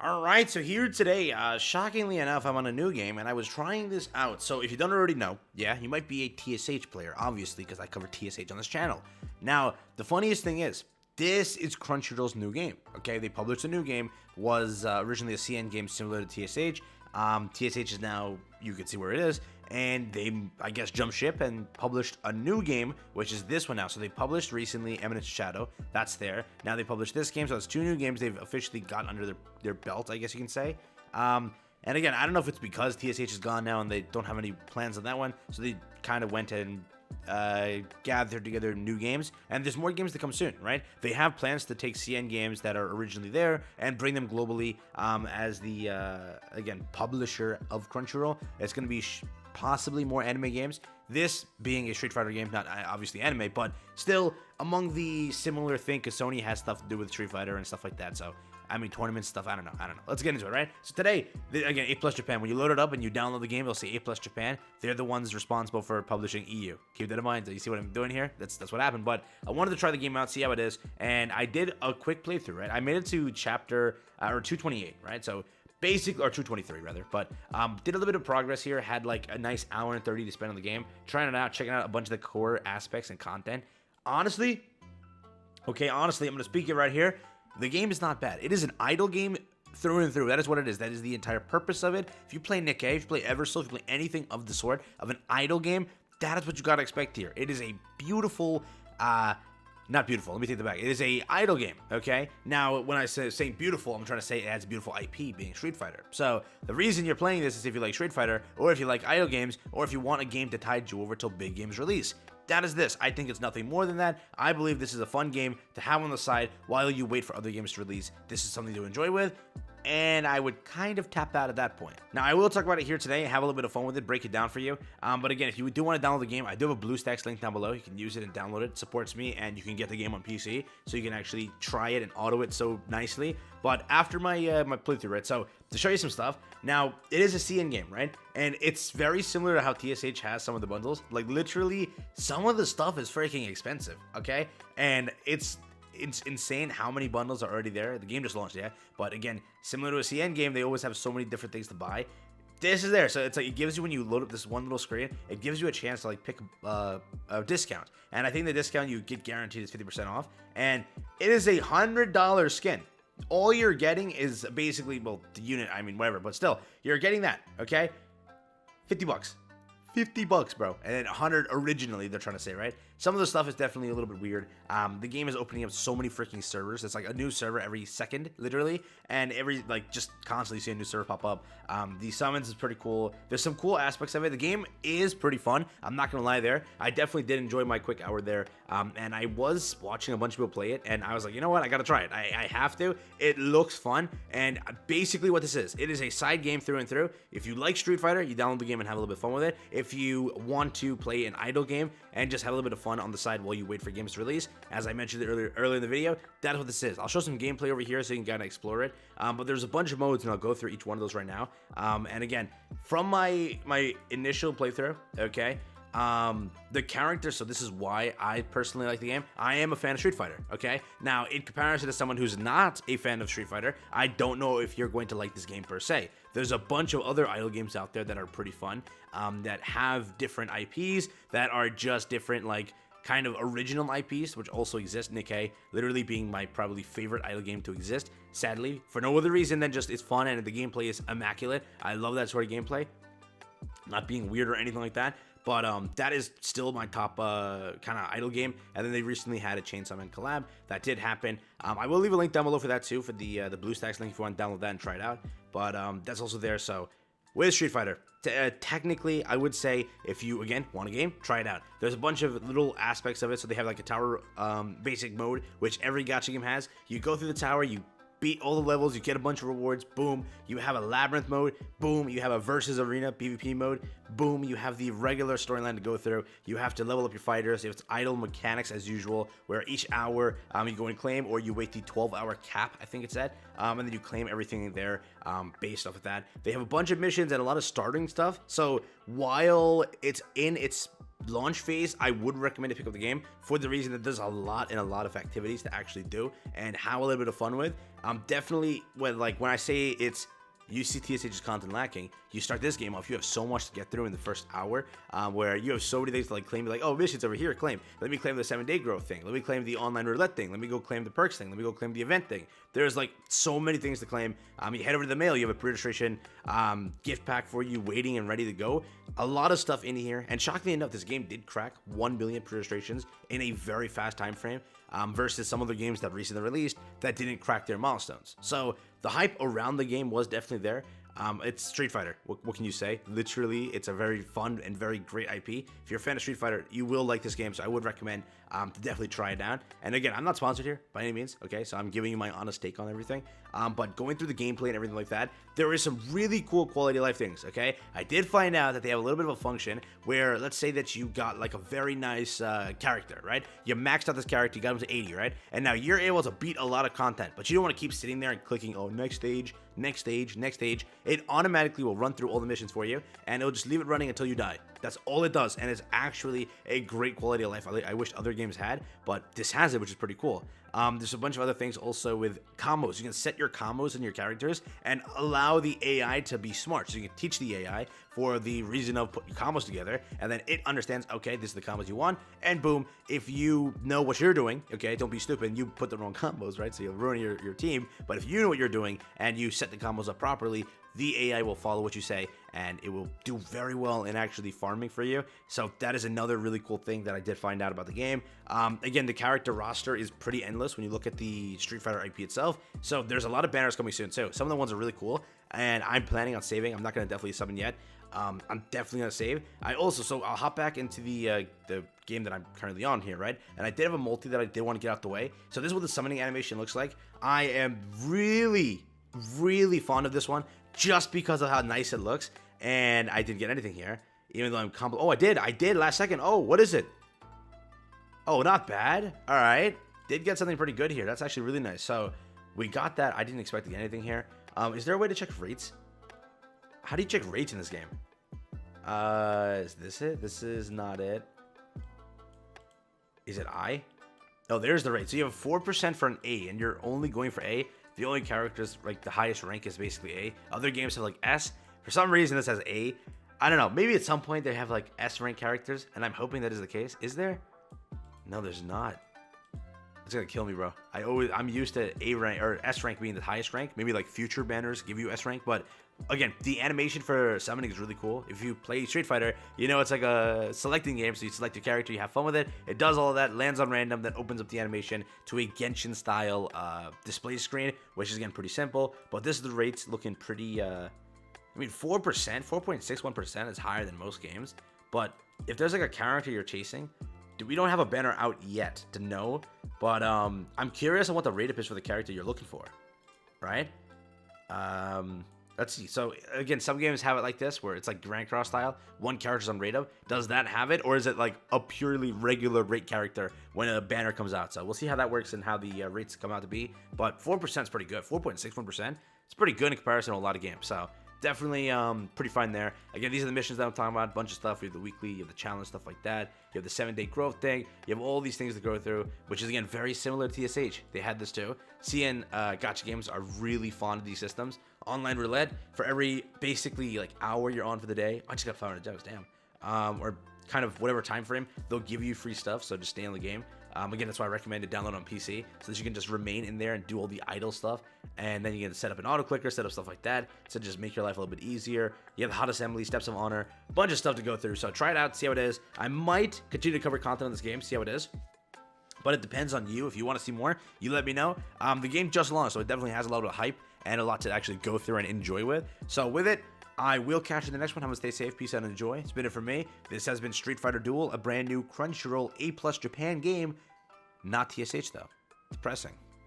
Alright, so here today, shockingly enough, I'm on a new game, and I was trying this out. So if you don't already know, yeah, you might be a TSH player, obviously, because I cover TSH on this channel. Now, the funniest thing is, this is Crunchyroll's new game, okay? They published a new game, was originally a CN game similar to TSH. TSH is now, you can see where it is, and they, I guess, jumped ship and published a new game, which is this one now. So they published recently Eminence Shadow, that's there. Now they published this game, so it's two new games they've officially got under their belt, I guess you can say. And again, I don't know if it's because TSH is gone now and they don't have any plans on that one, so they kind of went and gathered together new games, and there's more games to come soon, right? They have plans to take CN games that are originally there and bring them globally as the, again, publisher of Crunchyroll. It's going to be possibly more anime games. This being a Street Fighter game, not obviously anime, but still among the similar thing, because Sony has stuff to do with Street Fighter and stuff like that, so I mean, tournament stuff, I don't know. Let's get into it, right? So today, again, 8+ Japan. When you load it up and you download the game, it'll say 8+ Japan. They're the ones responsible for publishing EU. Keep that in mind. You see what I'm doing here? That's what happened. But I wanted to try the game out, see how it is, and I did a quick playthrough, right? I made it to chapter, or 228, right? So basically, or 223 rather, but did a little bit of progress here, had like a nice hour and 30 to spend on the game, trying it out, checking out a bunch of the core aspects and content. Honestly, I'm gonna speak it right here. The game is not bad. It is an idle game through and through. That is what it is. That is the entire purpose of it. If you play Nikkei, if you play Eversoul, if you play anything of the sort, of an idle game, that is what you gotta expect here. It is a beautiful, not beautiful, let me take that back. It is a idle game, okay? Now, when I say beautiful, I'm trying to say it has a beautiful IP, being Street Fighter. So, the reason you're playing this is if you like Street Fighter, or if you like idle games, or if you want a game to tide you over till big games release. That is this. I think it's nothing more than that. I believe this is a fun game to have on the side while you wait for other games to release. This is something to enjoy with, and I would kind of tap out at that point. Now, I will talk about it here today, have a little bit of fun with it, break it down for you. But again, if you do want to download the game, I do have a BlueStacks link down below. You can use it and download it. It supports me, and you can get the game on PC, so you can actually try it and auto it so nicely. But after my my playthrough, right, so to show you some stuff, now, it is a CN game, right? And it's very similar to how TSH has some of the bundles. Like, literally, some of the stuff is freaking expensive, okay? And it's insane how many bundles are already there. The game just launched, yeah? But again, similar to a CN game, they always have so many different things to buy. This is there, so it's like it gives you, when you load up this one little screen, it gives you a chance to like pick a discount. And I think the discount you get guaranteed is 50% off. And it is a $100 skin. All you're getting is basically, well, the unit, I mean, whatever, but still, you're getting that, okay? 50 bucks. 50 bucks, bro. And then 100 originally, they're trying to say, right? Some of the stuff is definitely a little bit weird. The game is opening up so many freaking servers. It's like a new server every second, literally. And just constantly see a new server pop up. The summons is pretty cool. There's some cool aspects of it. The game is pretty fun. I'm not going to lie there. I definitely did enjoy my quick hour there. And I was watching a bunch of people play it. And I was like, you know what? I got to try it. I have to. It looks fun. And basically what this is, it is a side game through and through. If you like Street Fighter, you download the game and have a little bit of fun with it. If you want to play an idle game and just have a little bit of fun on the side while you wait for games to release, as I mentioned earlier in the video, that's what this is. I'll show some gameplay over here so you can kind of explore it. But there's a bunch of modes, and I'll go through each one of those right now. And again, from my initial playthrough, okay, the character, so this is why I personally like the game. I am a fan of Street Fighter, okay? Now, in comparison to someone who's not a fan of Street Fighter, I don't know if you're going to like this game per se. There's a bunch of other idle games out there that are pretty fun, that have different IPs, that are just different, like, kind of original IPs, which also exist. Nikkei literally being my probably favorite idle game to exist, sadly, for no other reason than just it's fun and the gameplay is immaculate. I love that sort of gameplay. Not being weird or anything like that. But that is still my top kind of idle game. And then they recently had a Chainsaw Man collab. That did happen. I will leave a link down below for that too, for the BlueStacks link if you want to download that and try it out. But that's also there. So with Street Fighter, technically, I would say if you, again, want a game, try it out. There's a bunch of little aspects of it. So they have like a tower basic mode, which every gacha game has. You go through the tower, you beat all the levels, you get a bunch of rewards, boom. You have a labyrinth mode, boom. You have a versus arena PvP mode, boom. You have the regular storyline to go through. You have to level up your fighters. It's idle mechanics as usual, where each hour you go and claim, or you wait the 12-hour cap, I think it's at, and then you claim everything there based off of that. They have a bunch of missions and a lot of starting stuff. So while it's in its launch phase, I would recommend to pick up the game for the reason that there's a lot of activities to actually do and have a little bit of fun with. Definitely when I say it's you see TSH's content lacking, you start this game off, you have so much to get through in the first hour, where you have so many things to like claim, like, oh, missions over here, claim. Let me claim the 7-day growth thing. Let me claim the online roulette thing. Let me go claim the perks thing. Let me go claim the event thing. There's like so many things to claim. You head over to the mail, you have a pre-registration gift pack for you waiting and ready to go. A lot of stuff in here, and shockingly enough, this game did crack 1 billion pre-registrations in a very fast time frame, versus some other games that recently released that didn't crack their milestones. So the hype around the game was definitely there. It's Street Fighter. What can you say? Literally, it's a very fun and very great IP. If you're a fan of Street Fighter, you will like this game, so I would recommend to definitely try it out. And again, I'm not sponsored here by any means, okay? So I'm giving you my honest take on everything. But going through the gameplay and everything like that, there is some really cool quality of life things, okay? I did find out that they have a little bit of a function where, let's say that you got like a very nice character, right? You maxed out this character, you got him to 80, right? And now you're able to beat a lot of content, but you don't want to keep sitting there and clicking, oh, next stage, next stage, next stage. It automatically will run through all the missions for you, and it'll just leave it running until you die. That's all it does, and it's actually a great quality of life. I wish other games had, but this has it, which is pretty cool. There's a bunch of other things also with combos. You can set your combos in your characters and allow the AI to be smart. So you can teach the AI for the reason of putting combos together, and then it understands, okay, this is the combos you want, and boom, if you know what you're doing, okay, don't be stupid, you put the wrong combos, right? So you'll ruin your team, but if you know what you're doing and you set the combos up properly, the AI will follow what you say, and it will do very well in actually farming for you. So that is another really cool thing that I did find out about the game. Again, the character roster is pretty endless when you look at the Street Fighter IP itself. So there's a lot of banners coming soon too. Some of the ones are really cool, and I'm planning on saving. I'm not going to definitely summon yet. I'm definitely going to save. So I'll hop back into the game that I'm currently on here, right? And I did have a multi that I did want to get out the way. So this is what the summoning animation looks like. I am really fond of this one just because of how nice it looks, and I didn't get anything here, even though I'm oh, I did last second. Oh, what is it? Oh, not bad. All right, did get something pretty good here. That's actually really nice. So we got that. I didn't expect to get anything here. Is there a way to check rates? How do you check rates in this game? Is this it? This is not it. Is it I? Oh, there's the rate. So you have 4% for an A, and you're only going for A. The only characters, like the highest rank is basically A. Other games have like S. For some reason, this has A. I don't know. Maybe at some point they have like S rank characters, and I'm hoping that is the case. Is there? No, there's not. It's gonna kill me, bro. I'm used to A rank or S rank being the highest rank. Maybe like future banners give you S rank, but again, the animation for summoning is really cool. If you play Street Fighter, you know it's like a selecting game, so you select your character, you have fun with it. It does all of that, lands on random, then opens up the animation to a Genshin-style display screen, which is, again, pretty simple. But this is the rates looking pretty, 4%, 4.61% is higher than most games. But if there's like a character you're chasing, we don't have a banner out yet to know, but I'm curious on what the rate up is for the character you're looking for, right? Let's see. So again, some games have it like this, where it's like Grand Cross style. One character's on rate up. Does that have it, or is it like a purely regular rate character when a banner comes out? So we'll see how that works and how the rates come out to be. But 4% is pretty good. 4.61%. It's pretty good in comparison to a lot of games. So definitely pretty fine there. Again, these are the missions that I'm talking about. A bunch of stuff. You have the weekly, you have the challenge, stuff like that. You have the 7-day growth thing. You have all these things to go through, which is, again, very similar to TSH. They had this too. CN gacha games are really fond of these systems. Online roulette, for every basically like hour you're on for the day. I just got 500 gems, damn. Or kind of whatever time frame, they'll give you free stuff, so just stay in the game. Again, that's why I recommend it download on PC, so that you can just remain in there and do all the idle stuff, and then you can set up an auto clicker, set up stuff like that, so just make your life a little bit easier. You have the hot assembly, steps of honor, bunch of stuff to go through, so try it out, see how it is. I might continue to cover content on this game, see how it is, but it depends on you. If you want to see more, you let me know. The game just launched, so it definitely has a lot of hype and a lot to actually go through and enjoy with. So with it, I will catch you in the next one. Have a stay safe, peace out, and enjoy. It's been it for me. This has been Street Fighter Duel, a brand new Crunchyroll A+ Japan game. Not TSH though. It's pressing.